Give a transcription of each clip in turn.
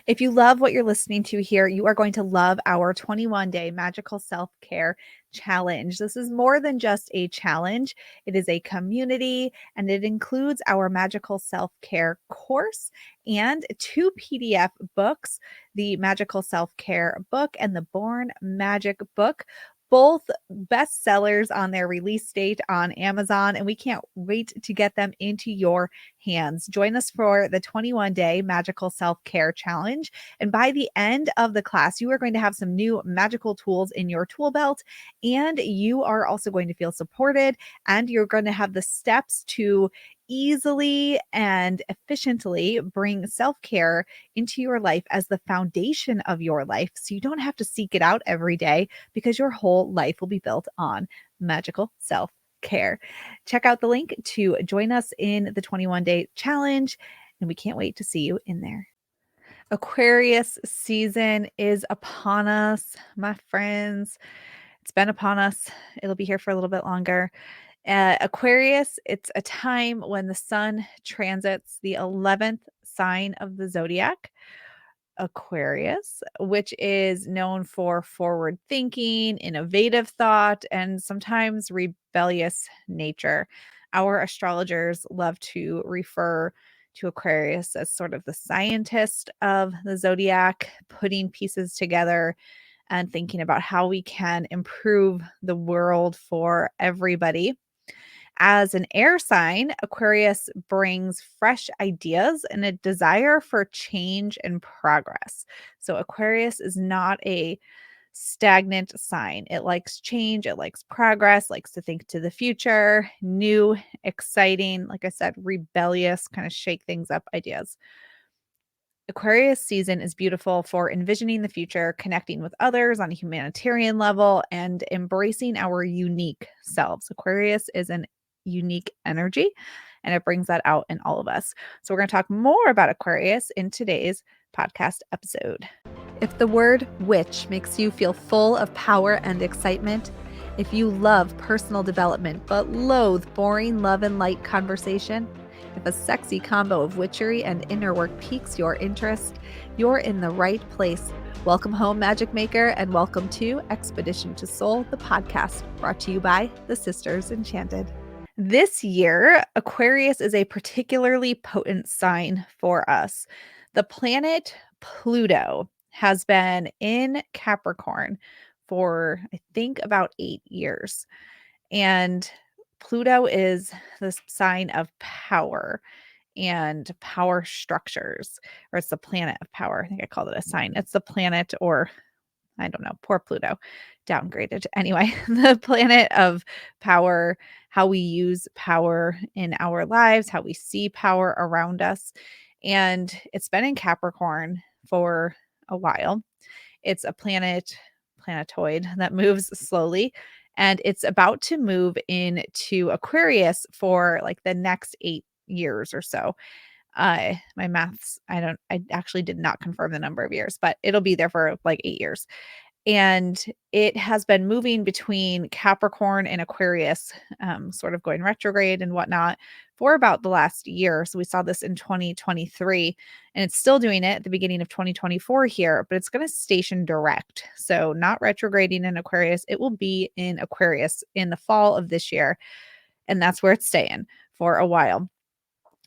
If you love what you're listening to here, you are going to love our 21-day magical self-care challenge. This is more than just a challenge. It is a community, and it includes our magical self-care course and 2 PDF books, the Magical Self-Care book and the Born Magic book. Both bestsellers on their release date on Amazon, and we can't wait to get them into your hands. Join us for the 21-day magical self-care challenge. And by the end of the class, you are going to have some new magical tools in your tool belt, and you are also going to feel supported, and you're going to have the steps to easily and efficiently bring self-care into your life as the foundation of your life, so you don't have to seek it out every day, because your whole life will be built on magical self-care. Check out the link to join us in the 21-day challenge, and we can't wait to see you in there. Aquarius season is upon us, my friends. It's been upon us. It'll be here for a little bit longer. Aquarius, it's a time when the sun transits the 11th sign of the zodiac, Aquarius, which is known for forward thinking, innovative thought, and sometimes rebellious nature. Our astrologers love to refer to Aquarius as sort of the scientist of the zodiac, putting pieces together and thinking about how we can improve the world for everybody. As an air sign, Aquarius brings fresh ideas and a desire for change and progress. So, Aquarius is not a stagnant sign. It likes change, it likes progress, likes to think to the future, new, exciting, like I said, rebellious, kind of shake things up ideas. Aquarius season is beautiful for envisioning the future, connecting with others on a humanitarian level, and embracing our unique selves. Aquarius is an unique energy, and it brings that out in all of us. So, we're going to talk more about Aquarius in today's podcast episode. If the word witch makes you feel full of power and excitement, if you love personal development but loathe boring love and light conversation, if a sexy combo of witchery and inner work piques your interest, you're in the right place. Welcome home, Magic Maker, and welcome to Expedition to Soul, the podcast brought to you by the Sisters Enchanted. This year, Aquarius is a particularly potent sign for us. The planet Pluto has been in Capricorn for, I think, about 8 years. And Pluto is the sign of power and power structures, or it's the planet of power. I think I called it a sign. It's the planet, or I don't know, poor Pluto, downgraded. Anyway, the planet of power, how we use power in our lives, how we see power around us. And it's been in Capricorn for a while. It's a planetoid that moves slowly, and it's about to move into Aquarius for like the next 8 years or so. My maths, I actually did not confirm the number of years, but it'll be there for like 8 years. And it has been moving between Capricorn and Aquarius, sort of going retrograde and whatnot for about the last year. So we saw this in 2023, and it's still doing it at the beginning of 2024 here, but it's going to station direct. So not retrograding in Aquarius. It will be in Aquarius in the fall of this year. And that's where it's staying for a while.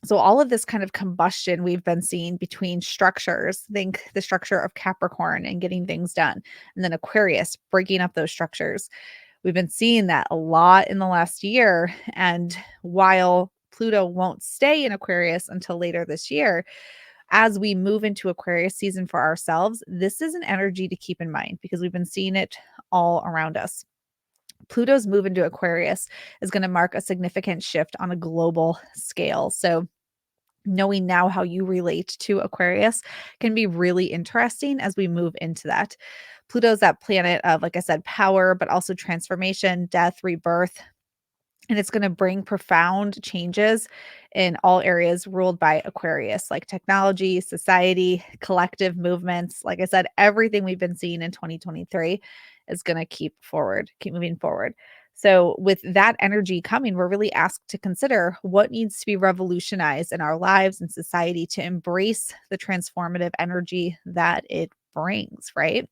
So all of this kind of combustion we've been seeing between structures, think the structure of Capricorn and getting things done, and then Aquarius breaking up those structures. We've been seeing that a lot in the last year. And while Pluto won't stay in Aquarius until later this year, as we move into Aquarius season for ourselves, this is an energy to keep in mind, because we've been seeing it all around us. Pluto's move into Aquarius is going to mark a significant shift on a global scale. So knowing now how you relate to Aquarius can be really interesting as we move into that. Pluto's that planet of, like I said, power, but also transformation, death, rebirth. And it's going to bring profound changes in all areas ruled by Aquarius, like technology, society, collective movements. Like I said, everything we've been seeing in 2023 is going to keep moving forward. So, with that energy coming, we're really asked to consider what needs to be revolutionized in our lives and society to embrace the transformative energy that it brings, right?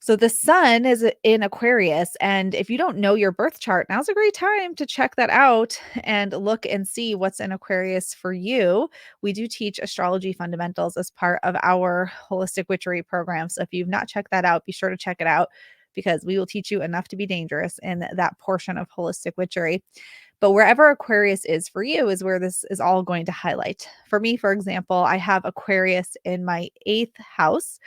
So the sun is in Aquarius. And if you don't know your birth chart, now's a great time to check that out and look and see what's in Aquarius for you. We do teach astrology fundamentals as part of our holistic witchery program. So if you've not checked that out, be sure to check it out because we will teach you enough to be dangerous in that portion of holistic witchery. But wherever Aquarius is for you is where this is all going to highlight. For me, for example, I have Aquarius in my eighth house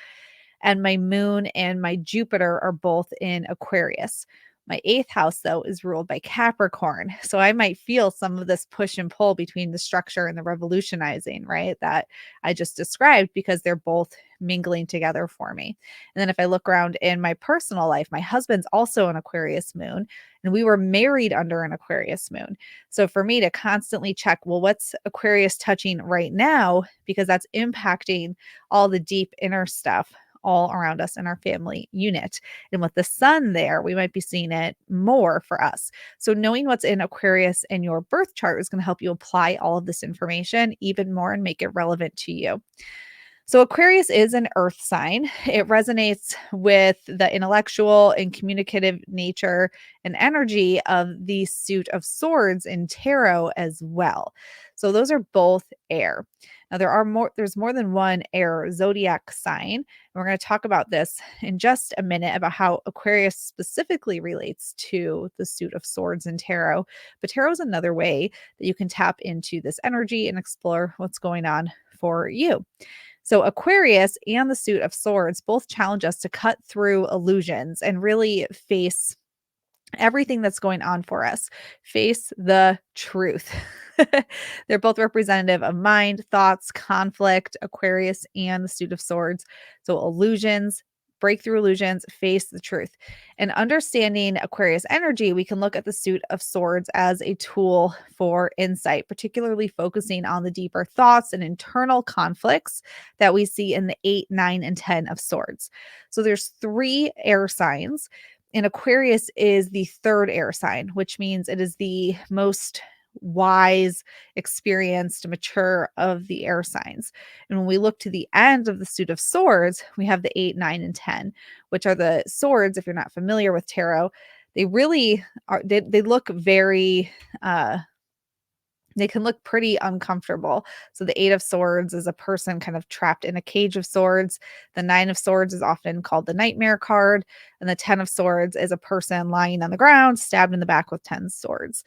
and my moon and my Jupiter are both in Aquarius. My eighth house, though, is ruled by Capricorn. So I might feel some of this push and pull between the structure and the revolutionizing, right? That I just described because they're both mingling together for me. And then if I look around in my personal life, my husband's also an Aquarius moon, and we were married under an Aquarius moon. So for me to constantly check, well, what's Aquarius touching right now? Because that's impacting all the deep inner stuff all around us in our family unit. And with the sun there, we might be seeing it more for us. So knowing what's in Aquarius in your birth chart is going to help you apply all of this information even more and make it relevant to you. So, Aquarius is an earth sign. It resonates with the intellectual and communicative nature and energy of the suit of swords in tarot as well. So, those are both air. Now, there's more than one air zodiac sign. And we're going to talk about this in just a minute about how Aquarius specifically relates to the suit of swords in tarot. But tarot is another way that you can tap into this energy and explore what's going on for you. So, Aquarius and the suit of swords both challenge us to cut through illusions and really face everything that's going on for us. Face the truth. They're both representative of mind, thoughts, conflict, Aquarius and the suit of swords. So, illusions, break through illusions, face the truth. And understanding Aquarius energy, we can look at the suit of swords as a tool for insight, particularly focusing on the deeper thoughts and internal conflicts that we see in the 8, 9, and 10 of swords. So, there's 3 air signs and Aquarius is the third air sign, which means it is the most wise, experienced, mature of the air signs. And when we look to the end of the suit of swords, we have the 8, 9, and 10, which are the swords. If you're not familiar with tarot, they really are, they look very, they can look pretty uncomfortable. So the 8 of swords is a person kind of trapped in a cage of swords. The 9 of swords is often called the nightmare card. And the 10 of swords is a person lying on the ground, stabbed in the back with 10 swords.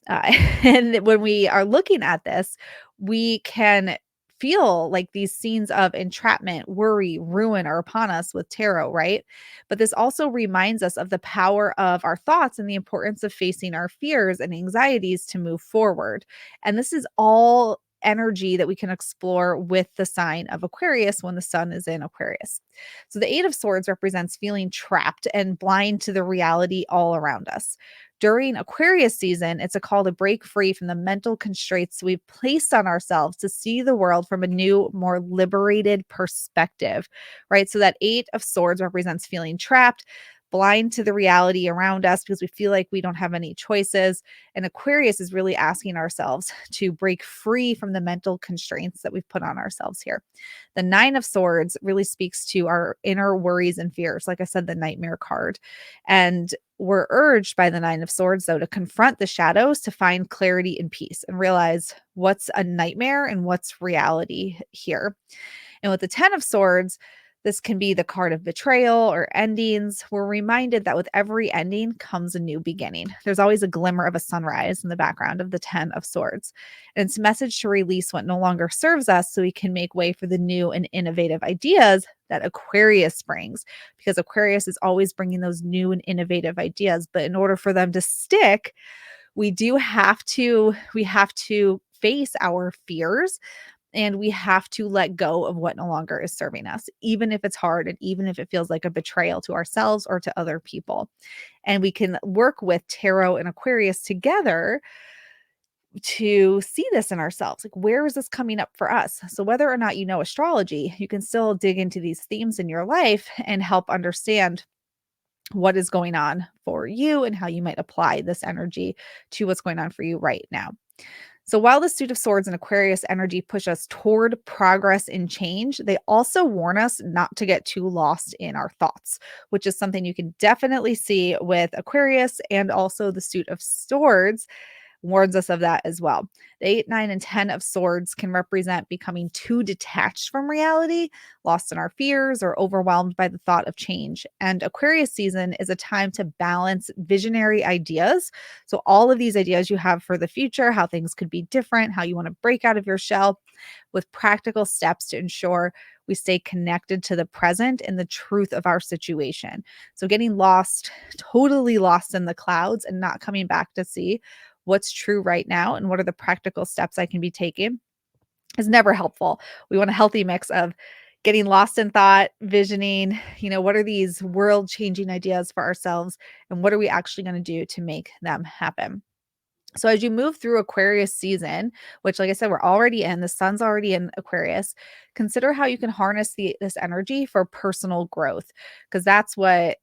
And when we are looking at this, we can feel like these scenes of entrapment, worry, ruin are upon us with tarot, right? But this also reminds us of the power of our thoughts and the importance of facing our fears and anxieties to move forward. And this is all energy that we can explore with the sign of Aquarius when the sun is in Aquarius. So the 8 of swords represents feeling trapped and blind to the reality all around us. During Aquarius season, it's a call to break free from the mental constraints we've placed on ourselves to see the world from a new, more liberated perspective, right? So that 8 of swords represents feeling trapped, blind to the reality around us because we feel like we don't have any choices. And Aquarius is really asking ourselves to break free from the mental constraints that we've put on ourselves here. The 9 of swords really speaks to our inner worries and fears. Like I said, the nightmare card. And we're urged by the 9 of swords, though, to confront the shadows to find clarity and peace and realize what's a nightmare and what's reality here. And with the 10 of swords, this can be the card of betrayal or endings. We're reminded that with every ending comes a new beginning. There's always a glimmer of a sunrise in the background of the 10 of swords. And it's a message to release what no longer serves us so we can make way for the new and innovative ideas that Aquarius brings. Because Aquarius is always bringing those new and innovative ideas. But in order for them to stick, we have to face our fears and we have to let go of what no longer is serving us, even if it's hard and even if it feels like a betrayal to ourselves or to other people. And we can work with tarot and Aquarius together to see this in ourselves. Like, where is this coming up for us? So, whether or not you know astrology, you can still dig into these themes in your life and help understand what is going on for you and how you might apply this energy to what's going on for you right now. So while the suit of swords and Aquarius energy push us toward progress and change, they also warn us not to get too lost in our thoughts, which is something you can definitely see with Aquarius, and also the suit of swords warns us of that as well. The 8, 9, and 10 of swords can represent becoming too detached from reality, lost in our fears, or overwhelmed by the thought of change. And Aquarius season is a time to balance visionary ideas. So, all of these ideas you have for the future, how things could be different, how you want to break out of your shell, with practical steps to ensure we stay connected to the present and the truth of our situation. So, getting lost, totally lost in the clouds and not coming back to see what's true right now and what are the practical steps I can be taking is never helpful. We want a healthy mix of getting lost in thought, visioning, what are these world changing ideas for ourselves and what are we actually going to do to make them happen? So as you move through Aquarius season, which like I said, we're already in, the sun's already in Aquarius, consider how you can harness this energy for personal growth, because that's what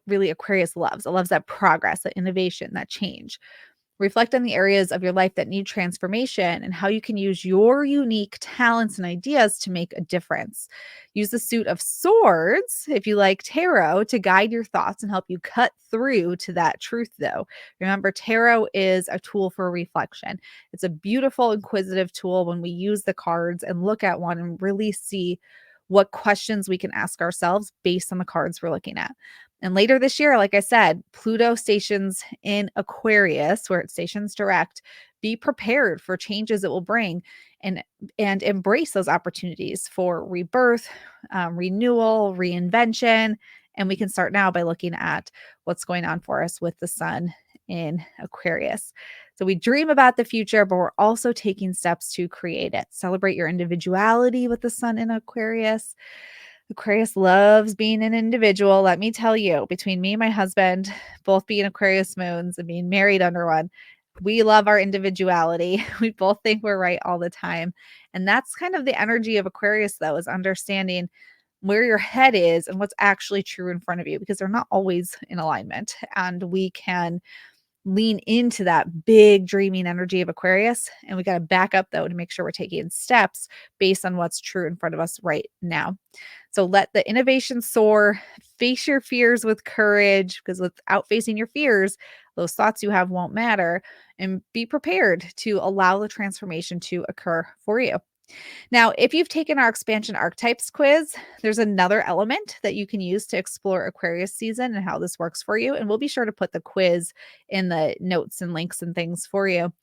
really Aquarius loves. It loves that progress, that innovation, that change. Reflect on the areas of your life that need transformation and how you can use your unique talents and ideas to make a difference. Use the suit of swords, if you like tarot, to guide your thoughts and help you cut through to that truth, though. Remember, tarot is a tool for reflection. It's a beautiful, inquisitive tool when we use the cards and look at one and really see what questions we can ask ourselves based on the cards we're looking at. And later this year, like I said, Pluto stations in Aquarius, where it stations direct. Be prepared for changes it will bring, and embrace those opportunities for rebirth, renewal, reinvention. And we can start now by looking at what's going on for us with the sun in Aquarius. So we dream about the future, but we're also taking steps to create it. Celebrate your individuality with the sun in Aquarius. Aquarius loves being an individual. Let me tell you, between me and my husband, both being Aquarius moons and being married under one, we love our individuality. We both think we're right all the time. And that's kind of the energy of Aquarius, though, is understanding where your head is and what's actually true in front of you, because they're not always in alignment. And we can lean into that big dreaming energy of Aquarius. And we got to back up, though, to make sure we're taking steps based on what's true in front of us right now. So let the innovation soar, face your fears with courage, because without facing your fears, those thoughts you have won't matter, and be prepared to allow the transformation to occur for you. Now, if you've taken our expansion archetypes quiz, there's another element that you can use to explore Aquarius season and how this works for you. And we'll be sure to put the quiz in the notes and links and things for you.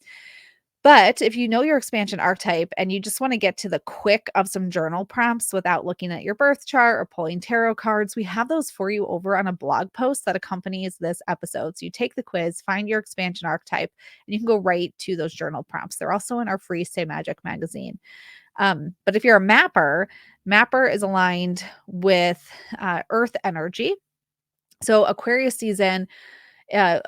But if you know your expansion archetype and you just want to get to the quick of some journal prompts without looking at your birth chart or pulling tarot cards, we have those for you over on a blog post that accompanies this episode. So you take the quiz, find your expansion archetype, and you can go right to those journal prompts. They're also in our free Stay Magic magazine. But if you're a mapper is aligned with Earth energy. So Aquarius season,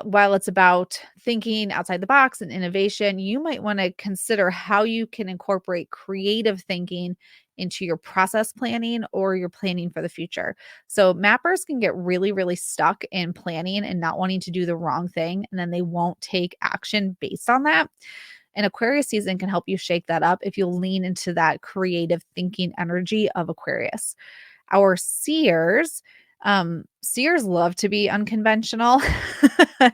while it's about thinking outside the box and innovation, you might want to consider how you can incorporate creative thinking into your process planning or your planning for the future. So mappers can get really, really stuck in planning and not wanting to do the wrong thing, and then they won't take action based on that. And Aquarius season can help you shake that up if you lean into that creative thinking energy of Aquarius. Our seers love to be unconventional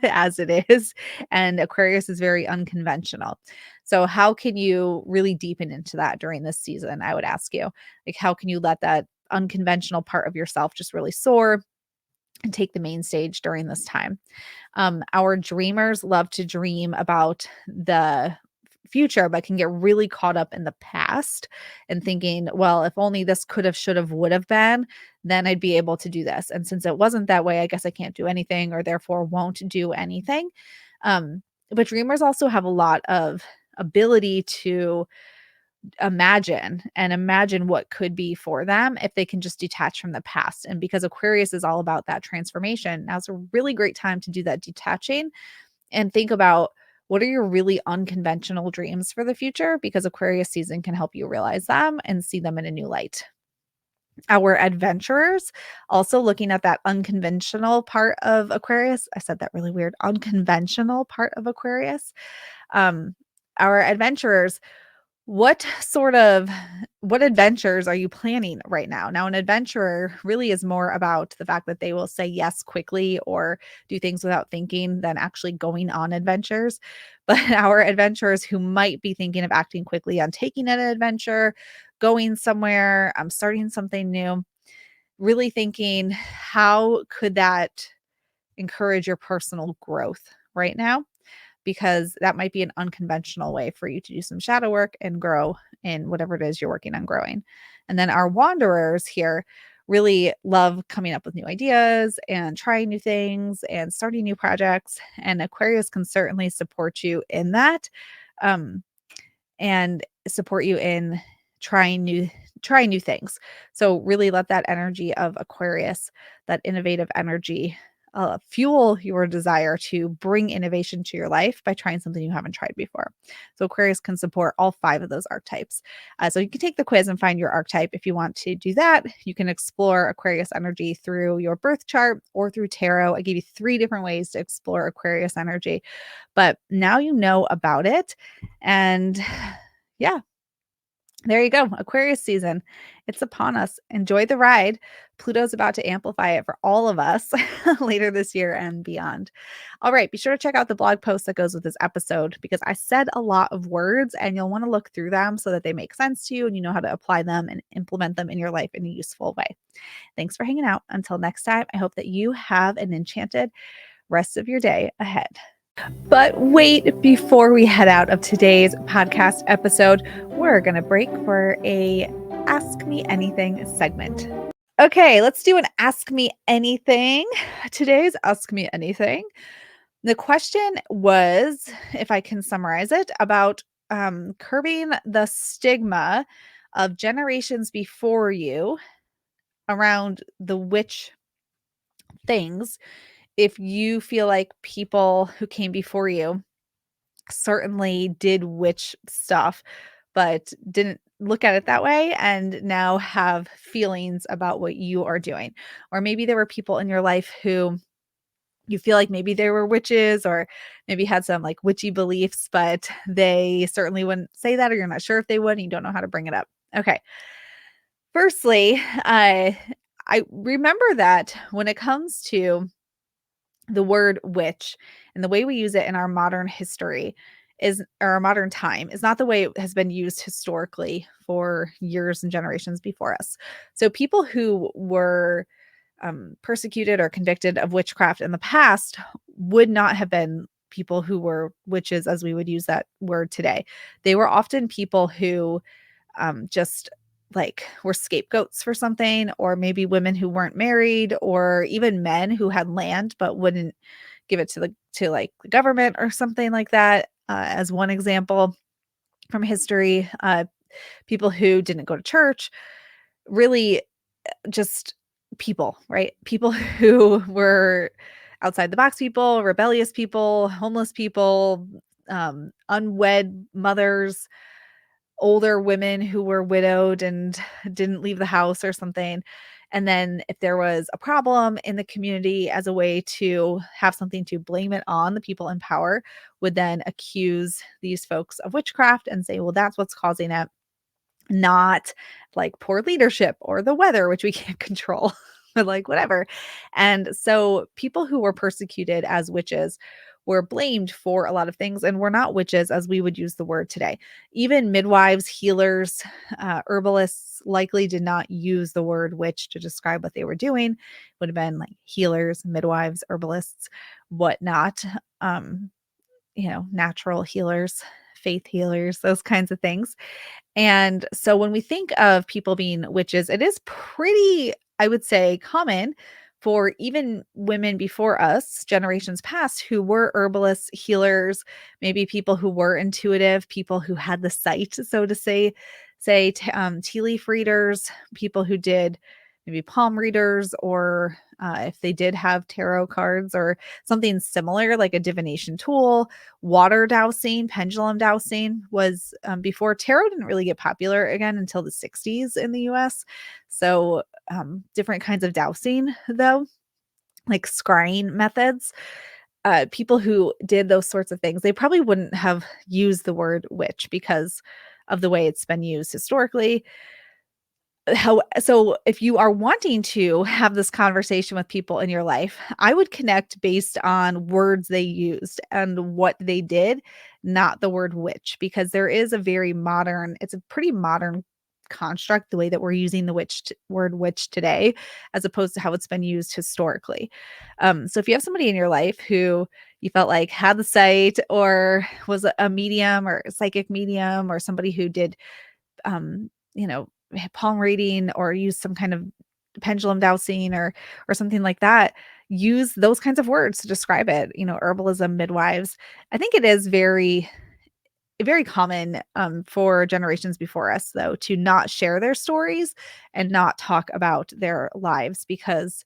as it is, and Aquarius is very unconventional. So how can you really deepen into that during this season? I would ask you, like, how can you let that unconventional part of yourself just really soar and take the main stage during this time? Our dreamers love to dream about the future, but can get really caught up in the past and thinking, well, if only this could have, should have, would have been, then I'd be able to do this. And since it wasn't that way, I guess I can't do anything, or therefore won't do anything. But dreamers also have a lot of ability to imagine what could be for them if they can just detach from the past. And because Aquarius is all about that transformation, now's a really great time to do that detaching and think about what are your really unconventional dreams for the future, because Aquarius season can help you realize them and see them in a new light. Our adventurers, also looking at that unconventional part of Aquarius. I said that really weird. Unconventional part of Aquarius. Um, our adventurers, what adventures are you planning right now? Now, an adventurer really is more about the fact that they will say yes quickly or do things without thinking than actually going on adventures. But our adventurers who might be thinking of acting quickly on taking an adventure, going somewhere, starting something new, really thinking, how could that encourage your personal growth right now? Because that might be an unconventional way for you to do some shadow work and grow in whatever it is you're working on growing. And then our wanderers here really love coming up with new ideas and trying new things and starting new projects. And Aquarius can certainly support you in that. Um, and support you in trying new things. So really let that energy of Aquarius, that innovative energy, fuel your desire to bring innovation to your life by trying something you haven't tried before. So Aquarius can support all 5 of those archetypes. So you can take the quiz and find your archetype. If you want to do that, you can explore Aquarius energy through your birth chart or through tarot. I gave you 3 different ways to explore Aquarius energy, but now you know about it. And yeah, there you go. Aquarius season. It's upon us. Enjoy the ride. Pluto's about to amplify it for all of us later this year and beyond. All right. Be sure to check out the blog post that goes with this episode because I said a lot of words and you'll want to look through them so that they make sense to you and you know how to apply them and implement them in your life in a useful way. Thanks for hanging out. Until next time, I hope that you have an enchanted rest of your day ahead. But wait, before we head out of today's podcast episode, we're going to break for a Ask Me Anything segment. Okay, let's do an Ask Me Anything. Today's Ask Me Anything. The question was, if I can summarize it, about curbing the stigma of generations before you around the witch things. If you feel like people who came before you certainly did witch stuff, but didn't look at it that way and now have feelings about what you are doing. Or maybe there were people in your life who you feel like maybe they were witches or maybe had some like witchy beliefs, but they certainly wouldn't say that, or you're not sure if they would and you don't know how to bring it up. Okay. Firstly, I remember that when it comes to the word witch and the way we use it in our modern history is, or our modern time, is not the way it has been used historically for years and generations before us. So people who were persecuted or convicted of witchcraft in the past would not have been people who were witches as we would use that word today. They were often people who just like were scapegoats for something, or maybe women who weren't married, or even men who had land but wouldn't give it to like the government or something like that. As one example from history, people who didn't go to church, really just people, right? People who were outside the box people, rebellious people, homeless people, unwed mothers, older women who were widowed and didn't leave the house or something. And then if there was a problem in the community, as a way to have something to blame it on, the people in power would then accuse these folks of witchcraft and say, well, that's what's causing it, not like poor leadership or the weather, which we can't control, but like whatever. And so people who were persecuted as witches were blamed for a lot of things and were not witches as we would use the word today. Even midwives, healers, herbalists likely did not use the word witch to describe what they were doing. It would have been like healers, midwives, herbalists, whatnot. Natural healers, faith healers, those kinds of things. And so when we think of people being witches, it is pretty, I would say, common for even women before us, generations past, who were herbalists, healers, maybe people who were intuitive, people who had the sight, so to say tea leaf readers, people who did maybe palm readers, or if they did have tarot cards or something similar, like a divination tool. Water dowsing, pendulum dowsing was before. Tarot didn't really get popular again until the 60s in the US. So different kinds of dowsing, though, like scrying methods. People who did those sorts of things, they probably wouldn't have used the word witch because of the way it's been used historically. How so if you are wanting to have this conversation with people in your life, I would connect based on words they used and what they did, not the word witch, because there is a very modern, it's a pretty modern construct, the way that we're using the word witch today, as opposed to how it's been used historically. So if you have somebody in your life who you felt like had the sight, or was a medium or a psychic medium, or somebody who did you know, palm reading or use some kind of pendulum dowsing, or something like that, use those kinds of words to describe it, herbalism, midwives. I think it is very common for generations before us, though, to not share their stories and not talk about their lives, because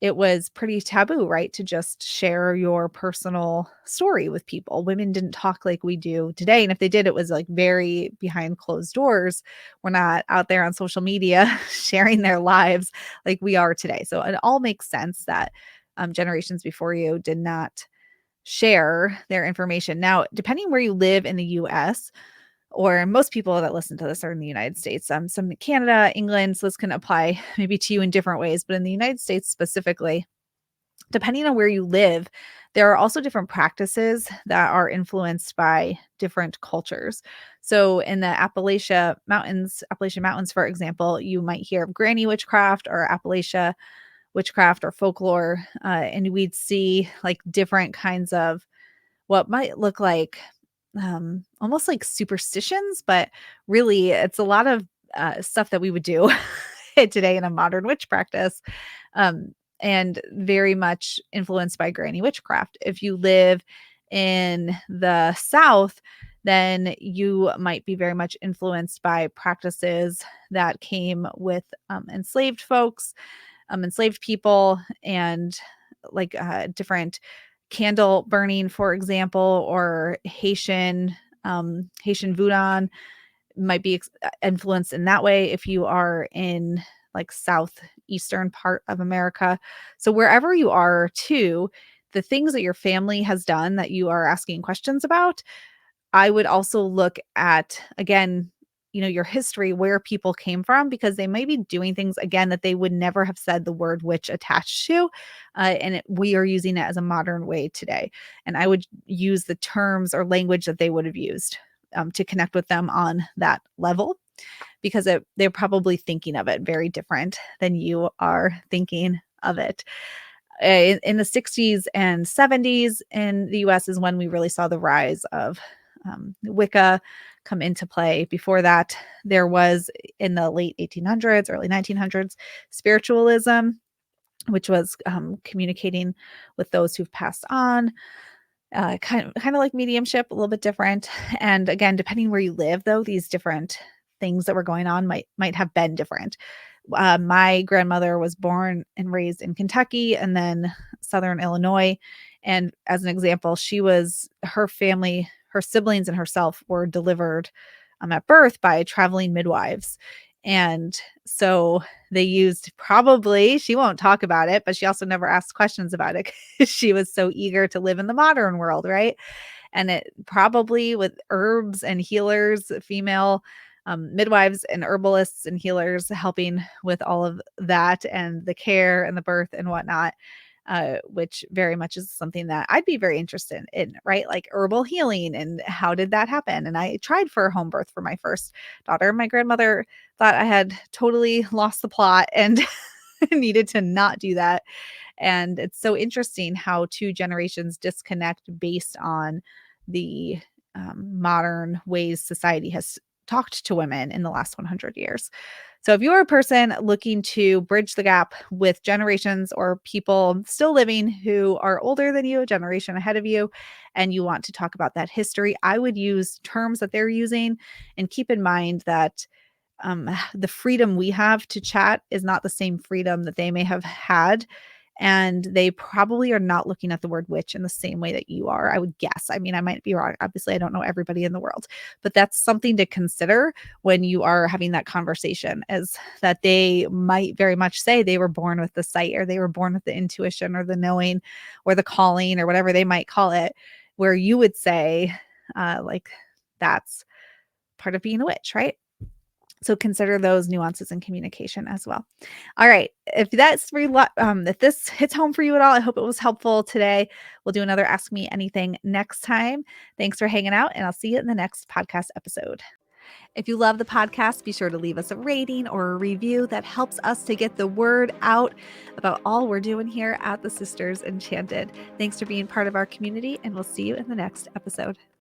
it was pretty taboo, right? To just share your personal story with people. Women didn't talk like we do today. And if they did, it was like very behind closed doors. We're not out there on social media sharing their lives like we are today. So it all makes sense that generations before you did not share their information. Now, depending where you live in the US, or most people that listen to this are in the United States, some in Canada, England, so this can apply maybe to you in different ways, but in the United States specifically, depending on where you live, there are also different practices that are influenced by different cultures. So in the Appalachian Mountains, for example, you might hear of granny witchcraft or Appalachia witchcraft or folklore, and we'd see like different kinds of what might look like almost like superstitions, but really it's a lot of stuff that we would do today in a modern witch practice, um, and very much influenced by granny witchcraft. If you live in the South, then you might be very much influenced by practices that came with enslaved folks, enslaved people, and like different candle burning, for example, or Haitian voodoo might be influenced in that way if you are in like southeastern part of America. So wherever you are too, the things that your family has done that you are asking questions about, I would also look at, again, your history, where people came from, because they may be doing things again that they would never have said the word witch attached to. We are using it as a modern way today. And I would use the terms or language that they would have used to connect with them on that level, because they're probably thinking of it very different than you are thinking of it. In the 60s and 70s in the US is when we really saw the rise of Wicca come into play. Before that, there was, in the late 1800s, early 1900s, spiritualism, which was communicating with those who've passed on, kind of like mediumship, a little bit different. And again, depending where you live, though, these different things that were going on might have been different. My grandmother was born and raised in Kentucky and then Southern Illinois. And as an example, her family, her siblings and herself were delivered at birth by traveling midwives. And so they used, probably, she won't talk about it, but she also never asked questions about it because she was so eager to live in the modern world, right? And it probably, with herbs and healers, female midwives and herbalists and healers helping with all of that and the care and the birth and whatnot, which very much is something that I'd be very interested in, right? Like herbal healing, and how did that happen? And I tried for a home birth for my first daughter. My grandmother thought I had totally lost the plot and needed to not do that. And it's so interesting how two generations disconnect based on the modern ways society has talked to women in the last 100 years. So if you're a person looking to bridge the gap with generations or people still living who are older than you, a generation ahead of you, and you want to talk about that history, I would use terms that they're using, and keep in mind that the freedom we have to chat is not the same freedom that they may have had. And they probably are not looking at the word witch in the same way that you are, I would guess. I mean, I might be wrong. Obviously, I don't know everybody in the world, but that's something to consider when you are having that conversation, is that they might very much say they were born with the sight, or they were born with the intuition, or the knowing, or the calling, or whatever they might call it, where you would say, like, that's part of being a witch, right? So consider those nuances in communication as well. All right. If if this hits home for you at all, I hope it was helpful today. We'll do another Ask Me Anything next time. Thanks for hanging out, and I'll see you in the next podcast episode. If you love the podcast, be sure to leave us a rating or a review. That helps us to get the word out about all we're doing here at the Sisters Enchanted. Thanks for being part of our community, and we'll see you in the next episode.